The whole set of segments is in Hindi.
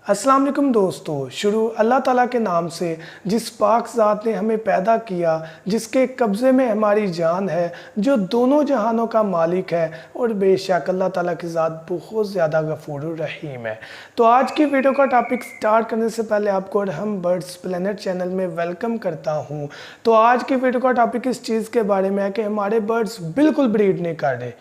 अस्सलाम वालेकुम दोस्तों। शुरू अल्लाह ताला के नाम से जिस पाक ज़ात ने हमें पैदा किया, जिसके कब्ज़े में हमारी जान है, जो दोनों जहानों का मालिक है और बेशक अल्लाह ताला की ज़ात बहुत ज़्यादा गफूर रहीम है। तो आज की वीडियो का टॉपिक स्टार्ट करने से पहले आपको और हम बर्ड्स प्लेनेट चैनल में वेलकम करता हूँ। तो आज की वीडियो का टॉपिक इस चीज़ के बारे में है कि हमारे बर्ड्स बिल्कुल ब्रीड नहीं कर रहे,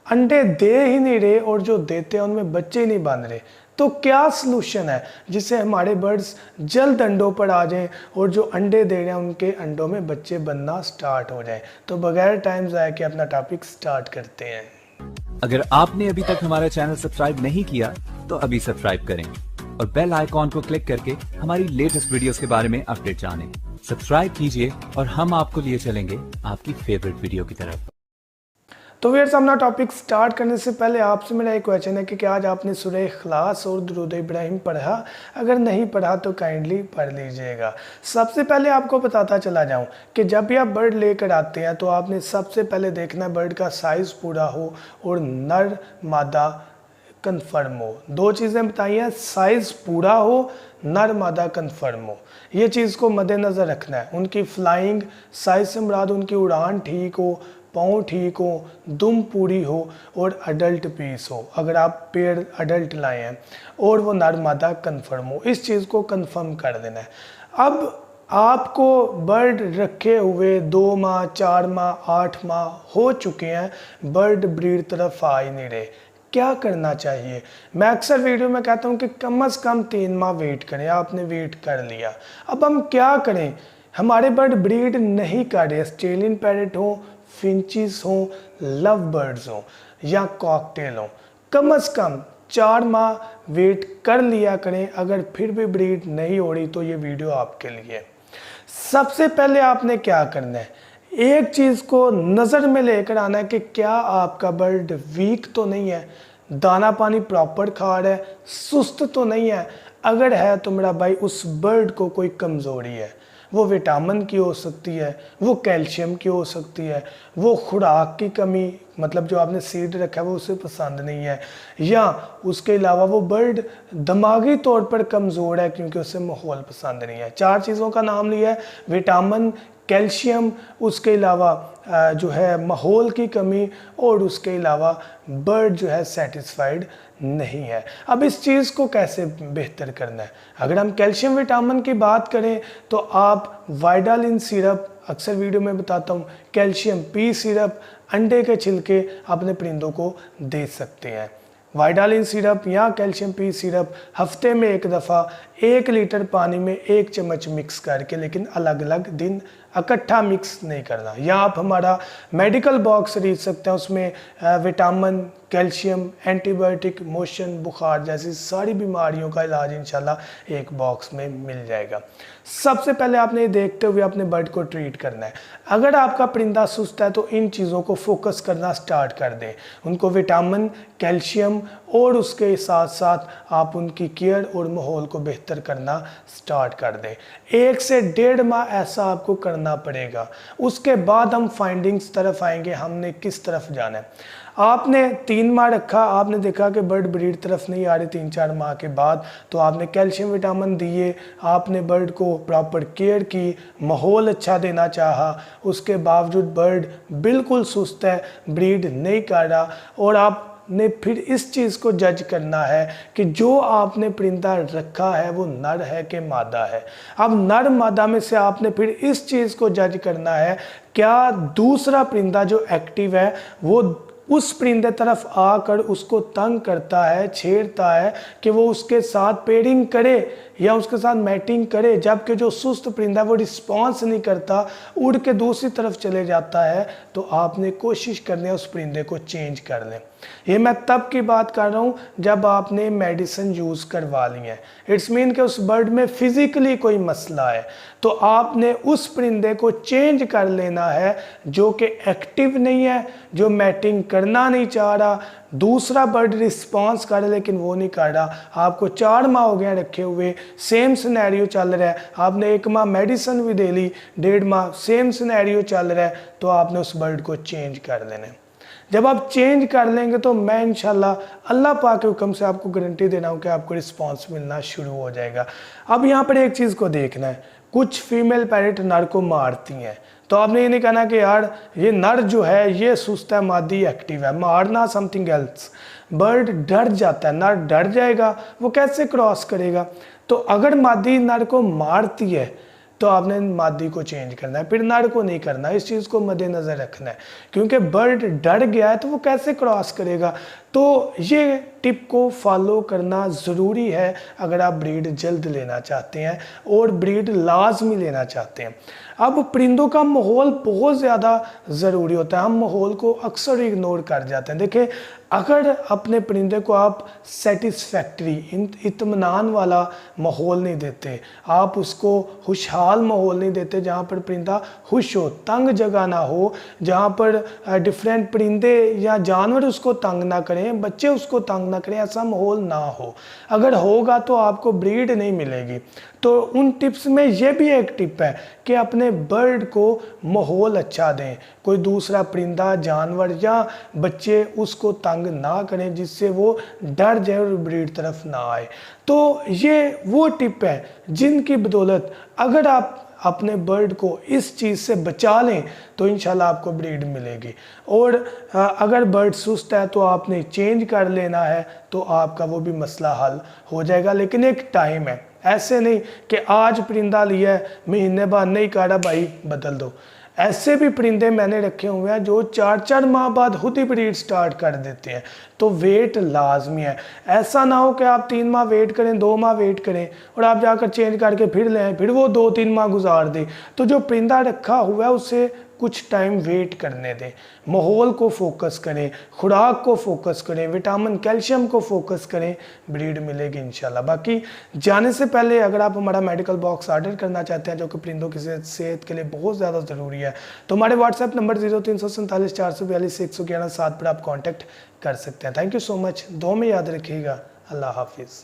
अंडे दे ही नहीं रहे और जो देते हैं उनमें बच्चे ही नहीं बन रहे। तो क्या सलूशन है जिससे हमारे बर्ड्स जल्द अंडों पर आ जाएं और जो अंडे दे रहे हैं उनके अंडों में बच्चे बनना स्टार्ट हो जाएं। तो बगैर टाइम ज़ाया के अपना टॉपिक स्टार्ट करते हैं। अगर आपने अभी तक हमारा चैनल सब्सक्राइब नहीं किया तो अभी सब्सक्राइब करें और बेल आइकॉन को क्लिक करके हमारी लेटेस्ट वीडियोस के बारे में अपडेट जानें। सब्सक्राइब कीजिए और हम आपको लिए चलेंगे आपकी फेवरेट वीडियो की तरफ। तो व्यूअर्स, अपना टॉपिक स्टार्ट करने से पहले आपसे मेरा एक क्वेश्चन है कि क्या आज आपने सूरह इखलास और दुरूद इब्राहिम पढ़ा? अगर नहीं पढ़ा तो काइंडली पढ़ लीजिएगा। सबसे पहले आपको बताता चला जाऊं कि जब भी आप बर्ड लेकर आते हैं तो आपने सबसे पहले देखना है बर्ड का साइज़ पूरा हो और नर मादा कन्फर्म हो। दो चीज़ें बताई हैं, साइज़ पूरा हो, नर मादा कन्फर्म हो। ये चीज़ को मद्देनज़र रखना है। उनकी फ्लाइंग साइज़ से मुराद उनकी उड़ान ठीक हो, पाँव ठीक हो, दुम पूरी हो और अडल्ट पीस हो, अगर आप पेड़ अडल्ट लाए हैं, और वो नर मादा कन्फर्म हो। इस चीज़ को कन्फर्म कर देना है। अब आपको बर्ड रखे हुए 2 माह 4 माह 8 माह हो चुके हैं, बर्ड ब्रीड तरफ आ ही नहीं रहे, क्या करना चाहिए? मैं अक्सर वीडियो में कहता हूँ कि कम से कम 3 माह वेट करें। आपने वेट कर लिया, अब हम क्या करें? हमारे बर्ड ब्रीड नहीं कर रहे, ऑस्ट्रेलियन पैरेट हो, फिंचीज हो, लव बर्ड्स हो या कॉकटेल हो, कम से कम 4 माह वेट कर लिया करें। अगर फिर भी ब्रीड नहीं हो रही तो ये वीडियो आपके लिए। सबसे पहले आपने क्या करना है, एक चीज़ को नज़र में लेकर आना है कि क्या आपका बर्ड वीक तो नहीं है, दाना पानी प्रॉपर खा रहा है, सुस्त तो नहीं है। अगर है तो मेरा भाई उस बर्ड को कोई कमज़ोरी है। वो विटामिन की हो सकती है, वो कैल्शियम की हो सकती है, वो खुराक की कमी, मतलब जो आपने सीड रखा है वो उसे पसंद नहीं है, या उसके अलावा वो बर्ड दिमागी तौर पर कमज़ोर है क्योंकि उसे माहौल पसंद नहीं है। 4 चीज़ों का नाम लिया है, विटामिन, कैल्शियम, उसके अलावा जो है माहौल की कमी, और उसके अलावा बर्ड जो है सेटिस्फाइड नहीं है। अब इस चीज़ को कैसे बेहतर करना है? अगर हम कैल्शियम विटामिन की बात करें तो आप वाइडालिन सिरप, अक्सर वीडियो में बताता हूँ, कैल्शियम पी सिरप, अंडे के छिलके अपने परिंदों को दे सकते हैं। वाइडालिन सिरप या कैल्शियम पी सिरप हफ्ते में 1 दफ़ा 1 लीटर पानी में 1 चम्मच मिक्स करके, लेकिन अलग अलग दिन इकट्ठा मिक्स नहीं करना। या आप हमारा मेडिकल बॉक्स खरीद सकते हैं, उसमें विटामिन, कैल्शियम, एंटीबायोटिक, मोशन, बुखार जैसी सारी बीमारियों का इलाज इंशाल्लाह एक बॉक्स में मिल जाएगा। सबसे पहले आपने ये देखते हुए अपने बर्ड को ट्रीट करना है। अगर आपका परिंदा सुस्त है तो इन चीज़ों को फोकस करना स्टार्ट कर दें। उनको विटामिन, कैल्शियम और उसके साथ साथ आप उनकी केयर और माहौल को बेहतर करना स्टार्ट कर दें। 1 से 1.5 माह ऐसा आपको करना पड़ेगा। उसके बाद हम फाइंडिंग्स तरफ आएंगे, हमने किस तरफ जाना है। आपने 3 माह रखा, आपने देखा कि बर्ड ब्रीड तरफ नहीं आ रही 3-4 माह के बाद, तो आपने कैल्शियम विटामिन दिए, आपने बर्ड को प्रॉपर केयर की, माहौल अच्छा देना चाहा, उसके बावजूद बर्ड बिल्कुल सुस्त है, ब्रीड नहीं कर रहा, और आपने फिर इस चीज़ को जज करना है कि जो आपने परिंदा रखा है वो नर है कि मादा है। अब नर मादा में से आपने फिर इस चीज़ को जज करना है, क्या दूसरा परिंदा जो एक्टिव है वो उस परिंदे तरफ आकर उसको तंग करता है, छेड़ता है कि वो उसके साथ पेयरिंग करे या उसके साथ मैटिंग करे, जबकि जो सुस्त परिंदा वो रिस्पॉन्स नहीं करता, उड़ के दूसरी तरफ चले जाता है, तो आपने कोशिश करनी है उस परिंदे को चेंज कर लें। ये मैं तब की बात कर रहा हूँ जब आपने मेडिसिन यूज़ करवा ली है। इट्स मीन कि उस बर्ड में फिज़िकली कोई मसला है, तो आपने उस परिंदे को चेंज कर लेना है जो कि एक्टिव नहीं है, जो मैटिंग करना नहीं चाह रहा, दूसरा बर्ड रिस्पॉन्स कर लेकिन वो नहीं कर रहा। आपको 4 माह हो गए रखे हुए, सेम सिनेरियो चल रहा है, आपने 1 माह मेडिसिन भी दे ली, 1.5 माह सेम सिनेरियो चल रहा है, तो आपने उस बर्ड को चेंज कर लेना है। जब आप चेंज कर लेंगे तो मैं इंशाल्लाह अल्लाह पाक के हुक्म से आपको गारंटी दे रहा हूँ कि आपको रिस्पॉन्स मिलना शुरू हो जाएगा। अब यहाँ पर एक चीज़ को देखना है, कुछ फीमेल पैरेट नर को मारती हैं, तो आपने ये नहीं कहना कि यार ये नर जो है ये सुस्त है, मादी एक्टिव है, मारना समथिंग एल्स। बर्ड डर जाता है, नर डर जाएगा, वो कैसे क्रॉस करेगा। तो अगर मादी नर को मारती है तो आपने मादी को चेंज करना है, फिर नर को नहीं करना। इस चीज़ को मद्देनज़र रखना है, क्योंकि बर्ड डर गया है तो वो कैसे क्रॉस करेगा। तो ये टिप को फॉलो करना ज़रूरी है अगर आप ब्रीड जल्द लेना चाहते हैं और ब्रीड लाजमी लेना चाहते हैं। अब परिंदों का माहौल बहुत ज़्यादा ज़रूरी होता है, हम माहौल को अक्सर इग्नोर कर जाते हैं। देखिए, अगर अपने परिंदे को आप सेटिस्फैक्ट्री इत्मीनान वाला माहौल नहीं देते, आप उसको खुशहाल माहौल नहीं देते जहाँ पर परिंदा खुश हो, तंग जगह ना हो, जहाँ पर डिफरेंट परिंदे या जानवर उसको तंग ना करें, बच्चे उसको तंग ना करें, ऐसा माहौल ना हो। अगर होगा तो आपको ब्रीड नहीं मिलेगी। तो उन टिप्स में ये भी एक टिप है कि अपने बर्ड को माहौल अच्छा दें, कोई दूसरा परिंदा, जानवर या बच्चे उसको तंग ना करें जिससे वो डर जाए और ब्रीड तरफ ना आए। तो ये वो टिप है जिनकी बदौलत अगर आप अपने बर्ड को इस चीज़ से बचा लें तो इंशाल्लाह आपको ब्रीड मिलेगी। और अगर बर्ड सुस्त है तो आपने चेंज कर लेना है, तो आपका वो भी मसला हल हो जाएगा। लेकिन एक टाइम है, ऐसे नहीं कि आज परिंदा लिया है महीने बाद नहीं काटा भाई बदल दो। ऐसे भी परिंदे मैंने रखे हुए हैं जो 4-4 माह बाद खुद ही ब्रीड स्टार्ट कर देते हैं। तो वेट लाजमी है, ऐसा ना हो कि आप 3 माह वेट करें, 2 माह वेट करें और आप जाकर चेंज करके फिर लें, फिर वो 2-3 माह गुजार दें। तो जो परिंदा रखा हुआ है उसे कुछ टाइम वेट करने दें, माहौल को फोकस करें, खुराक को फोकस करें, विटामिन कैल्शियम को फोकस करें, ब्रीड मिलेगी इंशाल्लाह। बाकी जाने से पहले अगर आप हमारा मेडिकल बॉक्स ऑर्डर करना चाहते हैं जो कि परिंदों की सेहत के लिए बहुत ज़्यादा ज़रूरी है, तो हमारे व्हाट्सएप नंबर 0347 442 111 7 पर आप कॉन्टैक्ट कर सकते हैं। थैंक यू सो मच, दुआ में याद रखिएगा। अल्लाह हाफिज़।